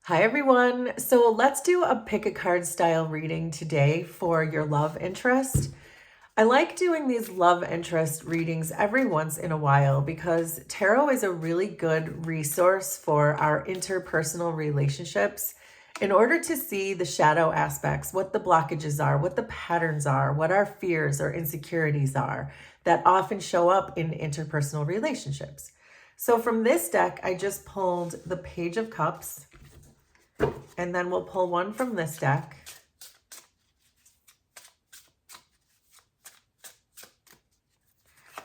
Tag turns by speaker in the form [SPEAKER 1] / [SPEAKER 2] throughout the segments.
[SPEAKER 1] Hi everyone. So let's do a pick a card style reading today for your love interest. I like doing these love interest readings every once in a while because tarot is a really good resource for our interpersonal relationships in order to see the shadow aspects, what the blockages are, what the patterns are, what our fears or insecurities are that often show up in interpersonal relationships. So from this deck, I just pulled the Page of Cups. And then we'll pull one from this deck.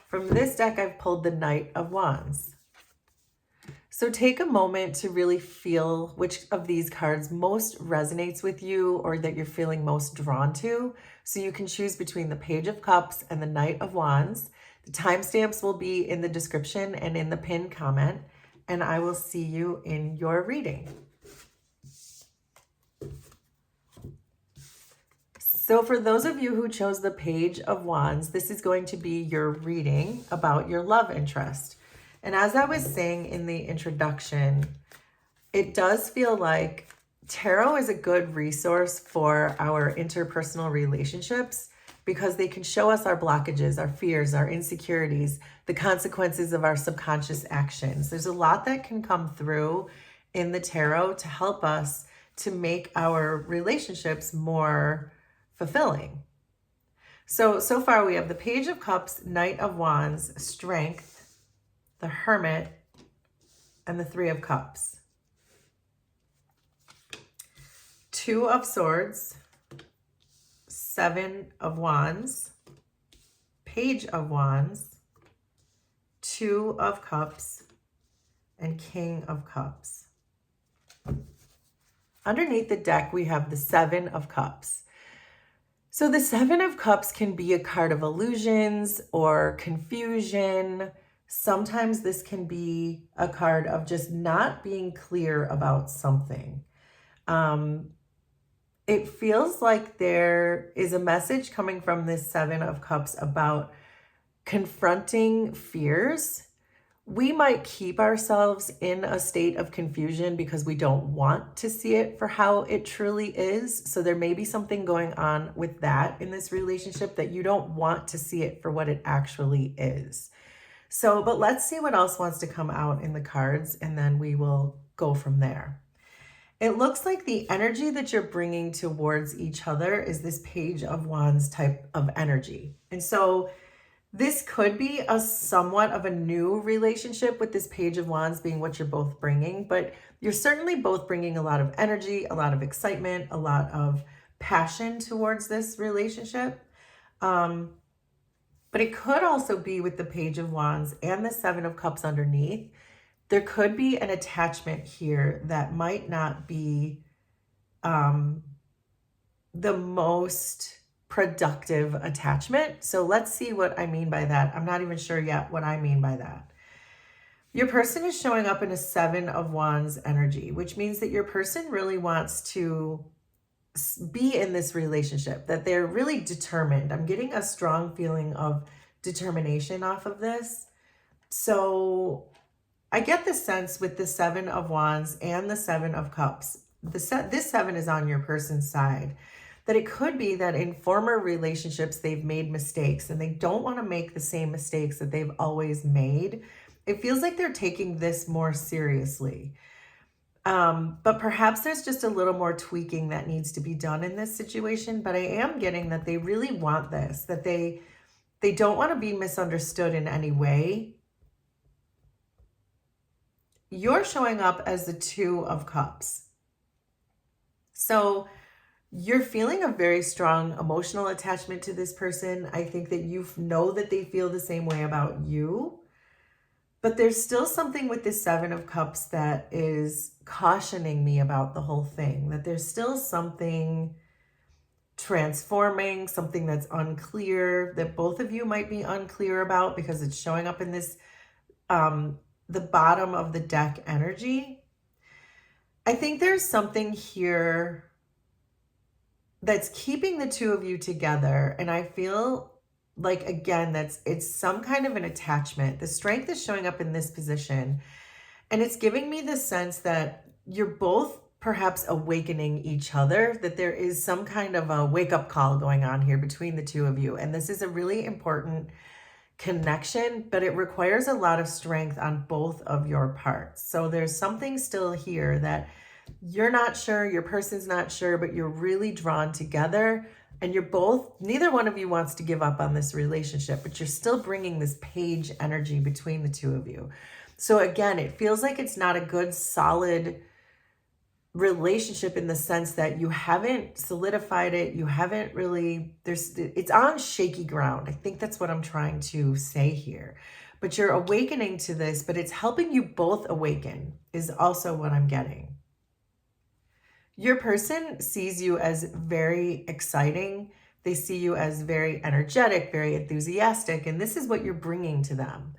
[SPEAKER 1] From this deck, I've pulled the Knight of Wands. So take a moment to really feel which of these cards most resonates with you or that you're feeling most drawn to. So you can choose between the Page of Cups and the Knight of Wands. The timestamps will be in the description and in the pinned comment. And I will see you in your reading. So for those of you who chose the Page of Wands, this is going to be your reading about your love interest. And as I was saying in the introduction, it does feel like tarot is a good resource for our interpersonal relationships because they can show us our blockages, our fears, our insecurities, the consequences of our subconscious actions. There's a lot that can come through in the tarot to help us to make our relationships more fulfilling. So far we have the Page of Cups, Knight of Wands, Strength, the Hermit, and the Three of Cups. Two of Swords, Seven of Wands, Page of Wands, Two of Cups, and King of Cups. Underneath the deck, we have the Seven of Cups. So the Seven of Cups can be a card of illusions or confusion. Sometimes this can be a card of just not being clear about something. It feels like there is a message coming from this Seven of Cups about confronting fears. We might keep ourselves in a state of confusion because we don't want to see it for how it truly is. So there may be something going on with that in this relationship that you don't want to see it for what it actually is. So, but let's see what else wants to come out in the cards and then we will go from there. It looks like the energy that you're bringing towards each other is this Page of Wands type of energy. And so this could be a somewhat of a new relationship with this Page of Wands being what you're both bringing, but you're certainly both bringing a lot of energy, a lot of excitement, a lot of passion towards this relationship. But it could also be with the Page of Wands and the Seven of Cups underneath. There could be an attachment here that might not be the most productive attachment. So let's see what I mean by that. I'm not even sure yet what I mean by that. Your person is showing up in a Seven of Wands energy, which means that your person really wants to be in this relationship, that they're really determined. I'm getting a strong feeling of determination off of this. So I get the sense with the Seven of Wands and the Seven of Cups, this seven is on your person's side, that it could be that in former relationships, they've made mistakes and they don't want to make the same mistakes that they've always made. It feels like they're taking this more seriously. But perhaps there's just a little more tweaking that needs to be done in this situation. But I am getting that they really want this, that they don't want to be misunderstood in any way. You're showing up as the Two of Cups. So you're feeling a very strong emotional attachment to this person. I think that you know that they feel the same way about you. But there's still something with this Seven of Cups that is cautioning me about the whole thing. That there's still something transforming, something that's unclear, that both of you might be unclear about because it's showing up in this, the bottom of the deck energy. I think there's something here that's keeping the two of you together. And I feel like, again, it's some kind of an attachment. The Strength is showing up in this position. And it's giving me the sense that you're both perhaps awakening each other, that there is some kind of a wake-up call going on here between the two of you. And this is a really important connection, but it requires a lot of strength on both of your parts. So there's something still here that you're not sure, your person's not sure, but you're really drawn together, and you're both, neither one of you wants to give up on this relationship, but you're still bringing this page energy between the two of you. So again, it feels like it's not a good, solid relationship in the sense that you haven't solidified it. You haven't really, it's on shaky ground. I think that's what I'm trying to say here. But you're awakening to this, but it's helping you both awaken is also what I'm getting. Your person sees you as very exciting. They see you as very energetic, very enthusiastic, and this is what you're bringing to them.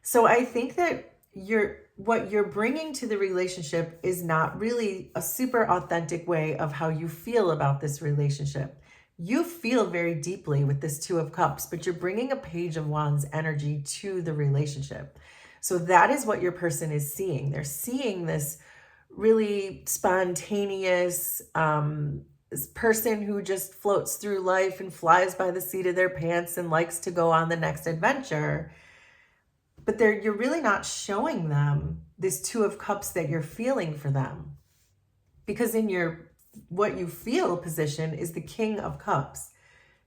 [SPEAKER 1] So I think that what you're bringing to the relationship is not really a super authentic way of how you feel about this relationship. You feel very deeply with this Two of Cups, but you're bringing a Page of Wands energy to the relationship. So that is what your person is seeing. They're seeing this really spontaneous this person who just floats through life and flies by the seat of their pants and likes to go on the next adventure. But you're really not showing them this Two of Cups that you're feeling for them. Because in your what you feel position is the King of Cups.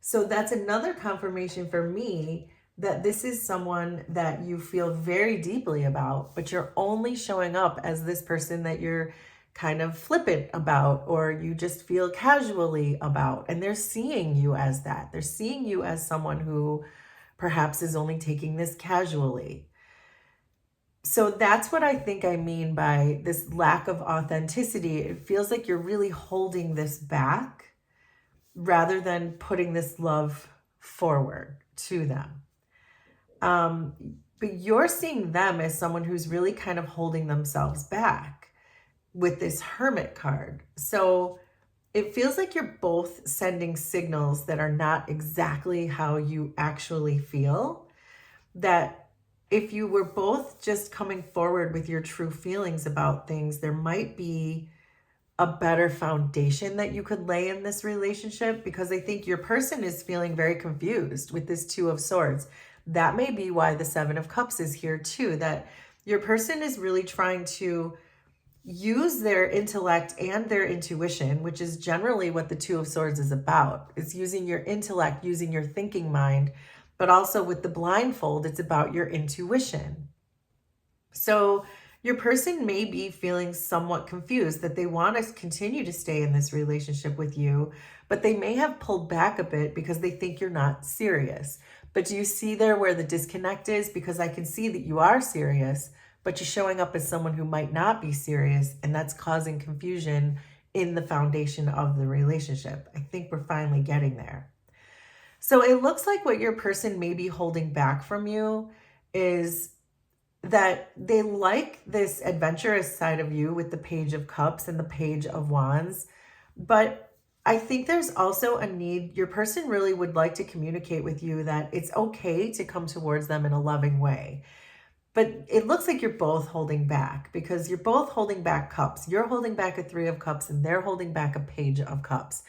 [SPEAKER 1] So that's another confirmation for me that this is someone that you feel very deeply about, but you're only showing up as this person that you're kind of flippant about, or you just feel casually about. And they're seeing you as that. They're seeing you as someone who perhaps is only taking this casually. So that's what I think I mean by this lack of authenticity. It feels like you're really holding this back rather than putting this love forward to them. But you're seeing them as someone who's really kind of holding themselves back with this Hermit card. So it feels like you're both sending signals that are not exactly how you actually feel. That if you were both just coming forward with your true feelings about things, there might be a better foundation that you could lay in this relationship, because I think your person is feeling very confused with this Two of Swords. That may be why the Seven of Cups is here too, that your person is really trying to use their intellect and their intuition, which is generally what the Two of Swords is about. It's using your intellect, using your thinking mind, but also with the blindfold, it's about your intuition. So your person may be feeling somewhat confused that they want to continue to stay in this relationship with you, but they may have pulled back a bit because they think you're not serious. But do you see there where the disconnect is? Because I can see that you are serious, but you're showing up as someone who might not be serious, and that's causing confusion in the foundation of the relationship. I think we're finally getting there. So it looks like what your person may be holding back from you is that they like this adventurous side of you with the Page of Cups and the Page of Wands. But I think there's also a need. Your person really would like to communicate with you that it's okay to come towards them in a loving way. But it looks like you're both holding back, because you're both holding back cups. You're holding back a Three of Cups and they're holding back a Page of Cups.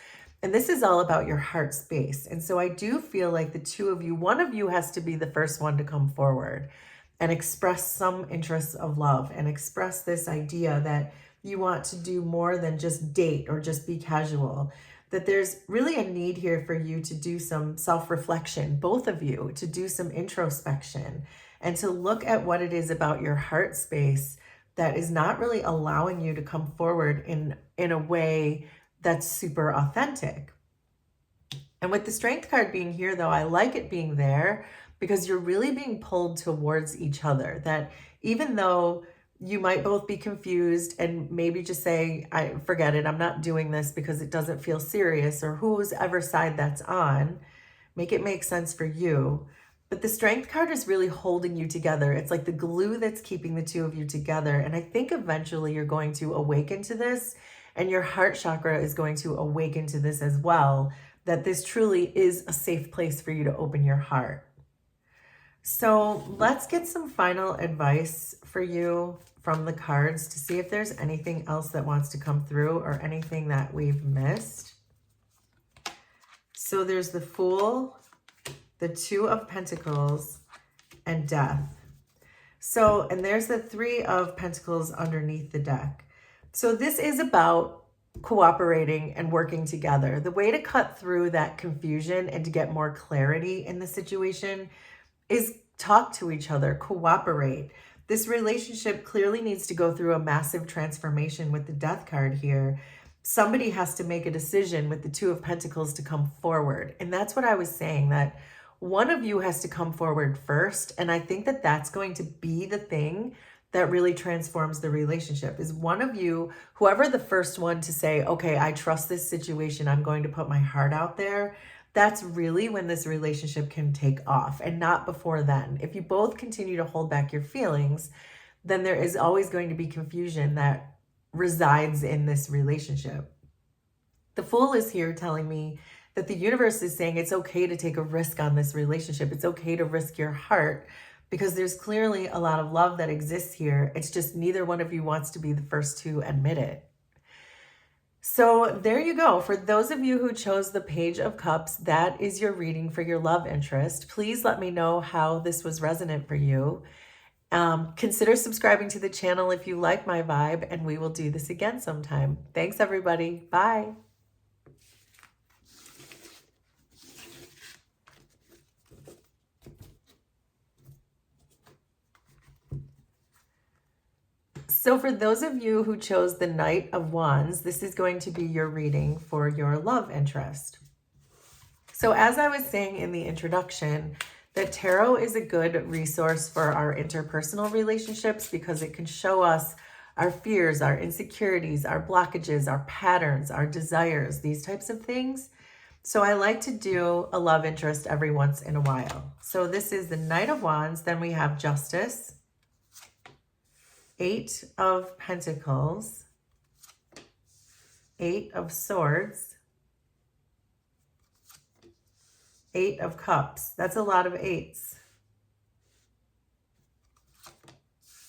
[SPEAKER 1] And this is all about your heart space. And so I do feel like the two of you, one of you has to be the first one to come forward and express some interest of love and express this idea that you want to do more than just date or just be casual. That there's really a need here for you to do some self-reflection, both of you, to do some introspection and to look at what it is about your heart space that is not really allowing you to come forward in a way that's super authentic. And with the Strength card being here, though, I like it being there because you're really being pulled towards each other. That even though you might both be confused and maybe just say, I forget it, I'm not doing this because it doesn't feel serious, or whose ever side that's on, make it make sense for you. But the Strength card is really holding you together. It's like the glue that's keeping the two of you together. And I think eventually you're going to awaken to this, and your heart chakra is going to awaken to this as well, that this truly is a safe place for you to open your heart. So let's get some final advice for you from the cards to see if there's anything else that wants to come through or anything that we've missed. So there's the Fool, the Two of Pentacles, and Death. So, and there's the Three of Pentacles underneath the deck. So this is about cooperating and working together. The way to cut through that confusion and to get more clarity in the situation is talk to each other, cooperate. This relationship clearly needs to go through a massive transformation with the Death card here. Somebody has to make a decision with the Two of Pentacles to come forward. And that's what I was saying, that one of you has to come forward first. And I think that that's going to be the thing that really transforms the relationship, is one of you, whoever the first one to say, okay, I trust this situation, I'm going to put my heart out there. That's really when this relationship can take off, and not before then. If you both continue to hold back your feelings, then there is always going to be confusion that resides in this relationship. The Fool is here telling me that the universe is saying it's okay to take a risk on this relationship. It's okay to risk your heart, because there's clearly a lot of love that exists here. It's just neither one of you wants to be the first to admit it. So there you go. For those of you who chose the Page of Cups, that is your reading for your love interest. Please let me know how this was resonant for you. Consider subscribing to the channel if you like my vibe, and we will do this again sometime. Thanks, everybody. Bye. So for those of you who chose the Knight of Wands, this is going to be your reading for your love interest. So as I was saying in the introduction, that tarot is a good resource for our interpersonal relationships, because it can show us our fears, our insecurities, our blockages, our patterns, our desires, these types of things. So I like to do a love interest every once in a while. So this is the Knight of Wands. Then we have Justice, Eight of Pentacles, Eight of Swords, Eight of Cups. That's a lot of eights.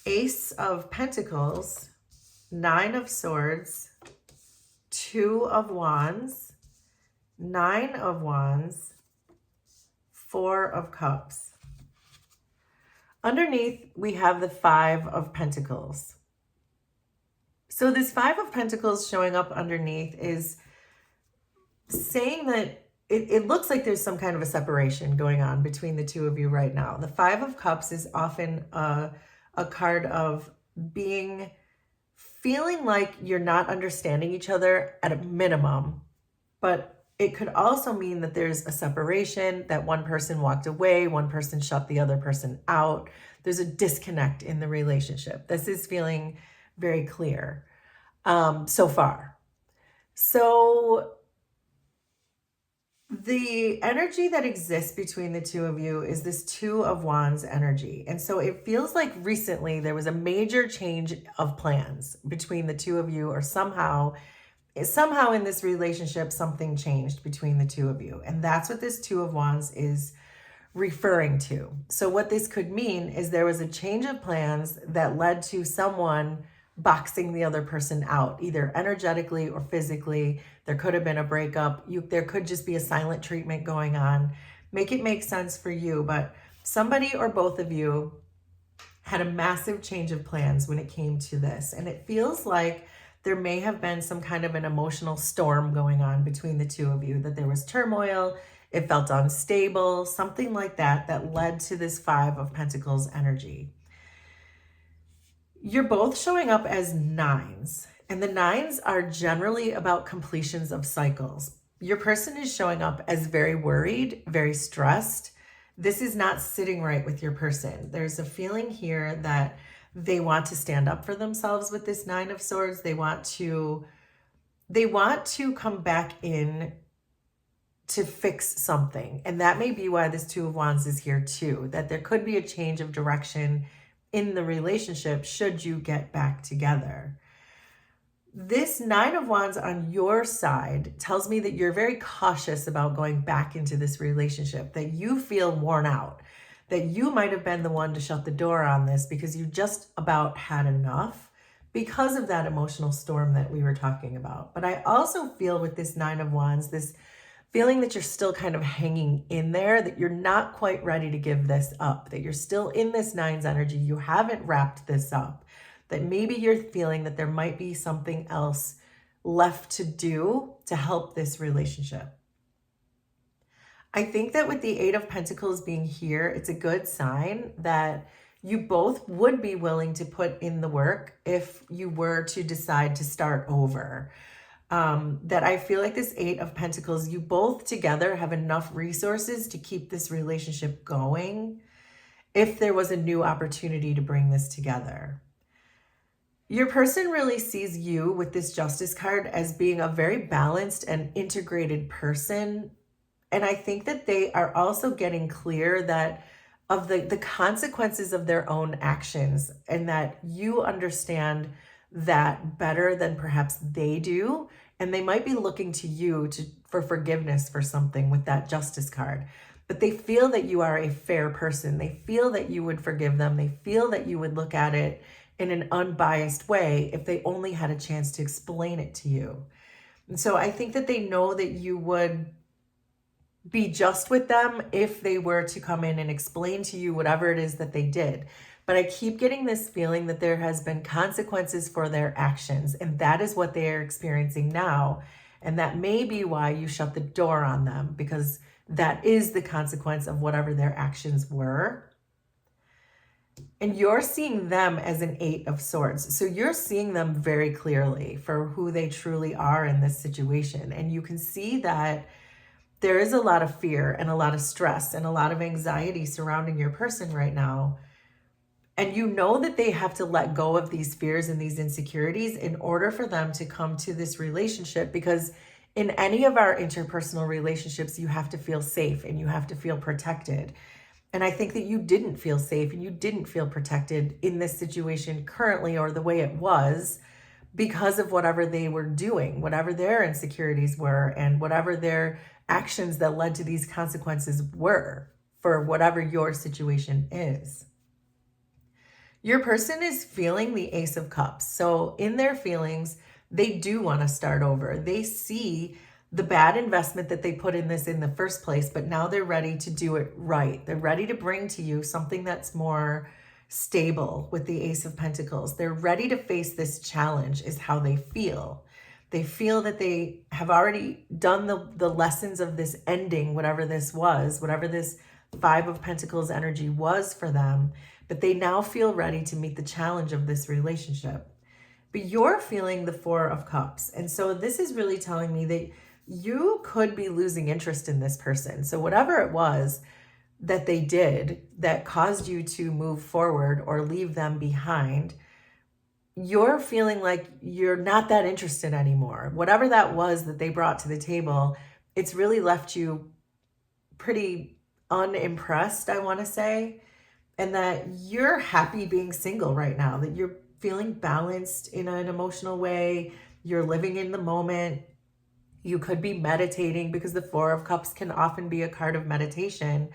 [SPEAKER 1] Ace of Pentacles, Nine of Swords, Two of Wands, Nine of Wands, Four of Cups. Underneath, we have the Five of Pentacles. So this Five of Pentacles showing up underneath is saying that it looks like there's some kind of a separation going on between the two of you right now. The Five of Cups is often a card of feeling like you're not understanding each other at a minimum, but it could also mean that there's a separation, that one person walked away, one person shut the other person out. There's a disconnect in the relationship. This is feeling very clear so far. So the energy that exists between the two of you is this Two of Wands energy. And so it feels like recently there was a major change of plans between the two of you, or somehow in this relationship, something changed between the two of you. And that's what this Two of Wands is referring to. So what this could mean is there was a change of plans that led to someone boxing the other person out, either energetically or physically. There could have been a breakup. There could just be a silent treatment going on. Make it make sense for you, but somebody or both of you had a massive change of plans when it came to this. And it feels like there may have been some kind of an emotional storm going on between the two of you, that there was turmoil, it felt unstable, something like that, that led to this Five of Pentacles energy. You're both showing up as nines, and the nines are generally about completions of cycles. Your person is showing up as very worried, very stressed. This is not sitting right with your person. There's a feeling here that they want to stand up for themselves with this Nine of Swords. They want to come back in to fix something. And that may be why this Two of Wands is here too, that there could be a change of direction in the relationship should you get back together. This Nine of Wands on your side tells me that you're very cautious about going back into this relationship, that you feel worn out, that you might have been the one to shut the door on this because you just about had enough because of that emotional storm that we were talking about. But I also feel with this Nine of Wands, this feeling that you're still kind of hanging in there, that you're not quite ready to give this up, that you're still in this Nine's energy, you haven't wrapped this up, that maybe you're feeling that there might be something else left to do to help this relationship. I think that with the Eight of Pentacles being here, it's a good sign that you both would be willing to put in the work if you were to decide to start over. That I feel like this Eight of Pentacles, you both together have enough resources to keep this relationship going if there was a new opportunity to bring this together. Your person really sees you with this Justice card as being a very balanced and integrated person. And I think that they are also getting clear that of the consequences of their own actions, and that you understand that better than perhaps they do. And they might be looking to you for forgiveness for something with that Justice card. But they feel that you are a fair person. They feel that you would forgive them. They feel that you would look at it in an unbiased way if they only had a chance to explain it to you. And so I think that they know that you would be just with them if they were to come in and explain to you whatever it is that they did. But I keep getting this feeling that there has been consequences for their actions, and that is what they are experiencing now. And that may be why you shut the door on them, because that is the consequence of whatever their actions were. And you're seeing them as an Eight of Swords. So you're seeing them very clearly for who they truly are in this situation. And you can see that there is a lot of fear and a lot of stress and a lot of anxiety surrounding your person right now. And you know that they have to let go of these fears and these insecurities in order for them to come to this relationship, because in any of our interpersonal relationships, you have to feel safe and you have to feel protected. And I think that you didn't feel safe and you didn't feel protected in this situation currently, or the way it was, because of whatever they were doing, whatever their insecurities were, and whatever their actions that led to these consequences were for whatever your situation is. Your person is feeling the Ace of Cups. So in their feelings, they do want to start over. They see the bad investment that they put in this in the first place, but now they're ready to do it right. They're ready to bring to you something that's more stable with the Ace of Pentacles. They're ready to face this challenge, is how they feel. They feel that they have already done the lessons of this ending, whatever this was, whatever this Five of Pentacles energy was for them, but they now feel ready to meet the challenge of this relationship. But you're feeling the Four of Cups. And so this is really telling me that you could be losing interest in this person. So whatever it was that they did that caused you to move forward or leave them behind, you're feeling like you're not that interested anymore. Whatever that was that they brought to the table, it's really left you pretty unimpressed, I want to say. And that you're happy being single right now, that you're feeling balanced in an emotional way. You're living in the moment. You could be meditating, because the Four of Cups can often be a card of meditation.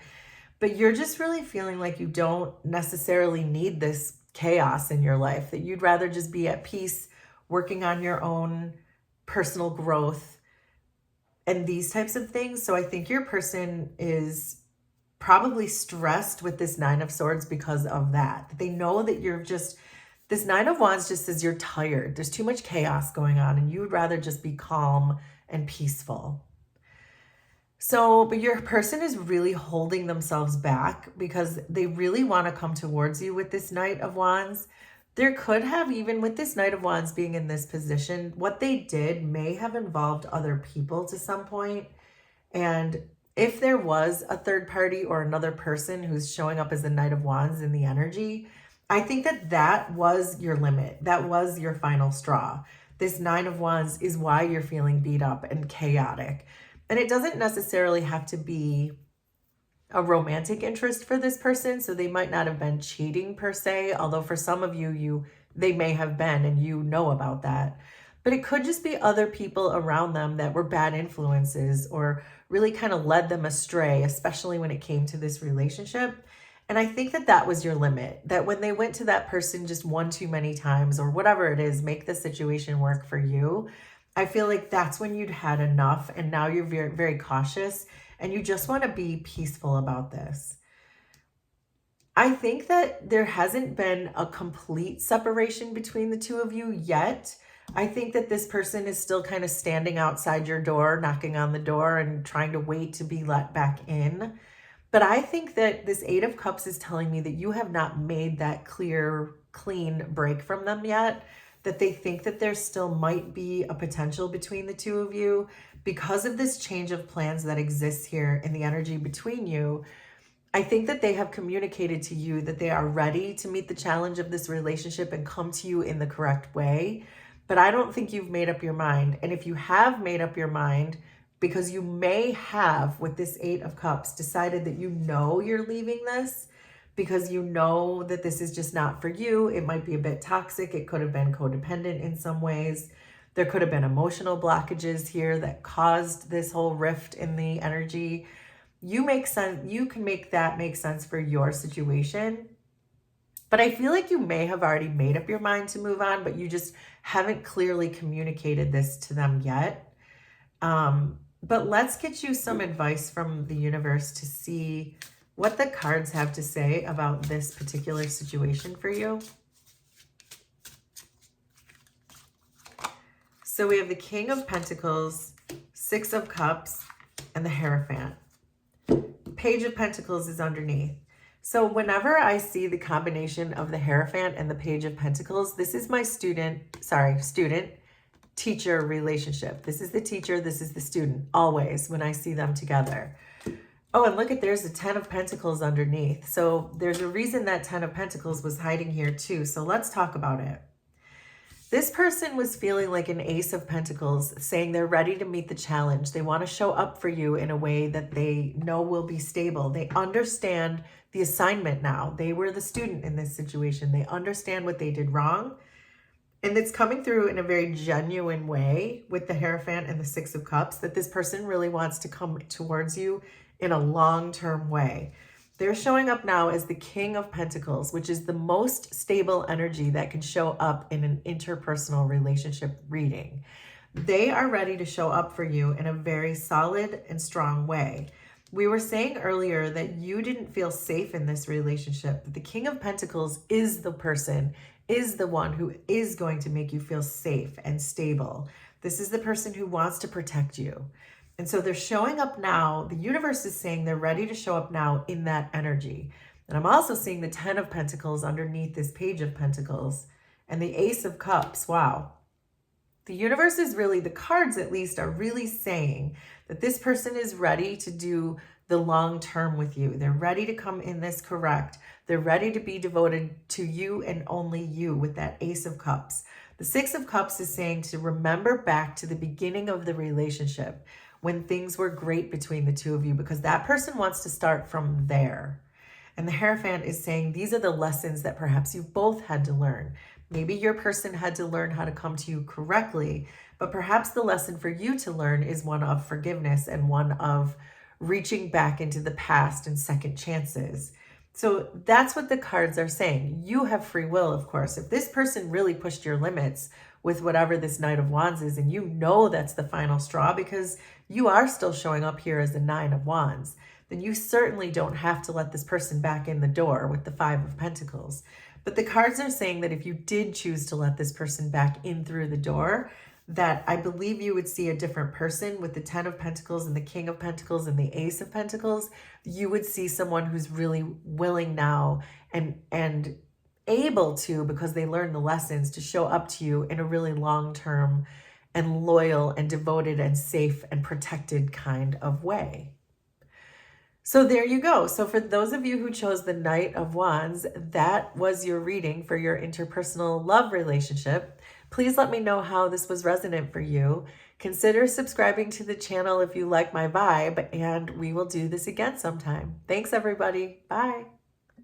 [SPEAKER 1] But you're just really feeling like you don't necessarily need this chaos in your life, that you'd rather just be at peace, working on your own personal growth and these types of things. So I think your person is probably stressed with this Nine of Swords because of that. They know that you're just, this Nine of Wands just says you're tired. There's too much chaos going on and you would rather just be calm and peaceful. So, but your person is really holding themselves back because they really want to come towards you with this Knight of Wands. There could have, even with this Knight of Wands being in this position, what they did may have involved other people to some point. And if there was a third party or another person who's showing up as the Knight of Wands in the energy, I think that that was your limit. That was your final straw. This Nine of Wands is why you're feeling beat up and chaotic. And it doesn't necessarily have to be a romantic interest for this person. So they might not have been cheating per se, although for some of you, they may have been, and you know about that. But it could just be other people around them that were bad influences or really kind of led them astray, especially when it came to this relationship. And I think that that was your limit, that when they went to that person just one too many times or whatever it is, make the situation work for you. I feel like that's when you'd had enough and now you're very, very cautious and you just want to be peaceful about this. I think that there hasn't been a complete separation between the two of you yet. I think that this person is still kind of standing outside your door, knocking on the door and trying to wait to be let back in. But I think that this Eight of Cups is telling me that you have not made that clear, clean break from them yet, that they think that there still might be a potential between the two of you because of this change of plans that exists here in the energy between you. I think that they have communicated to you that they are ready to meet the challenge of this relationship and come to you in the correct way. But I don't think you've made up your mind. And if you have made up your mind, because you may have, with this Eight of Cups, decided that you know you're leaving this because you know that this is just not for you. It might be a bit toxic. It could have been codependent in some ways. There could have been emotional blockages here that caused this whole rift in the energy. You can make that make sense for your situation. But I feel like you may have already made up your mind to move on, but you just haven't clearly communicated this to them yet. But let's get you some advice from the universe to see what the cards have to say about this particular situation for you. So we have the King of Pentacles, Six of Cups, and the Hierophant. Page of Pentacles is underneath. So whenever I see the combination of the Hierophant and the Page of Pentacles, this is my student-teacher relationship. This is the teacher, this is the student, always when I see them together. Oh, and look at, there's a 10 of Pentacles underneath. So there's a reason that 10 of Pentacles was hiding here too. So let's talk about it. This person was feeling like an Ace of Pentacles, saying they're ready to meet the challenge. They want to show up for you in a way that they know will be stable. They understand the assignment now. They were the student in this situation. They understand what they did wrong. And it's coming through in a very genuine way with the Hierophant and the Six of Cups, that this person really wants to come towards you in a long-term way. They're showing up now as the King of Pentacles, which is the most stable energy that can show up in an interpersonal relationship reading. They are ready to show up for you in a very solid and strong way. We were saying earlier that you didn't feel safe in this relationship. The King of Pentacles is the person, is the one who is going to make you feel safe and stable. This is the person who wants to protect you. And so they're showing up now. The universe is saying they're ready to show up now in that energy. And I'm also seeing the 10 of Pentacles underneath this Page of Pentacles and the Ace of Cups. Wow. The universe is really, the cards at least, are really saying that this person is ready to do the long term with you. They're ready to come in this correct. They're ready to be devoted to you and only you with that Ace of Cups. The Six of Cups is saying to remember back to the beginning of the relationship when things were great between the two of you, because that person wants to start from there. And the Hierophant is saying these are the lessons that perhaps you both had to learn. Maybe your person had to learn how to come to you correctly, but perhaps the lesson for you to learn is one of forgiveness and one of reaching back into the past and second chances. So that's what the cards are saying. You have free will, of course. If this person really pushed your limits with whatever this Knight of Wands is, and you know that's the final straw because you are still showing up here as the Nine of Wands, then you certainly don't have to let this person back in the door with the Five of Pentacles. But the cards are saying that if you did choose to let this person back in through the door, that I believe you would see a different person with the 10 of Pentacles and the King of Pentacles and the Ace of Pentacles. You would see someone who's really willing now and able to, because they learned the lessons, to show up to you in a really long-term and loyal and devoted and safe and protected kind of way. So there you go. So for those of you who chose the Knight of Wands, that was your reading for your interpersonal love relationship. Please let me know how this was resonant for you. Consider subscribing to the channel if you like my vibe, and we will do this again sometime. Thanks, everybody. Bye.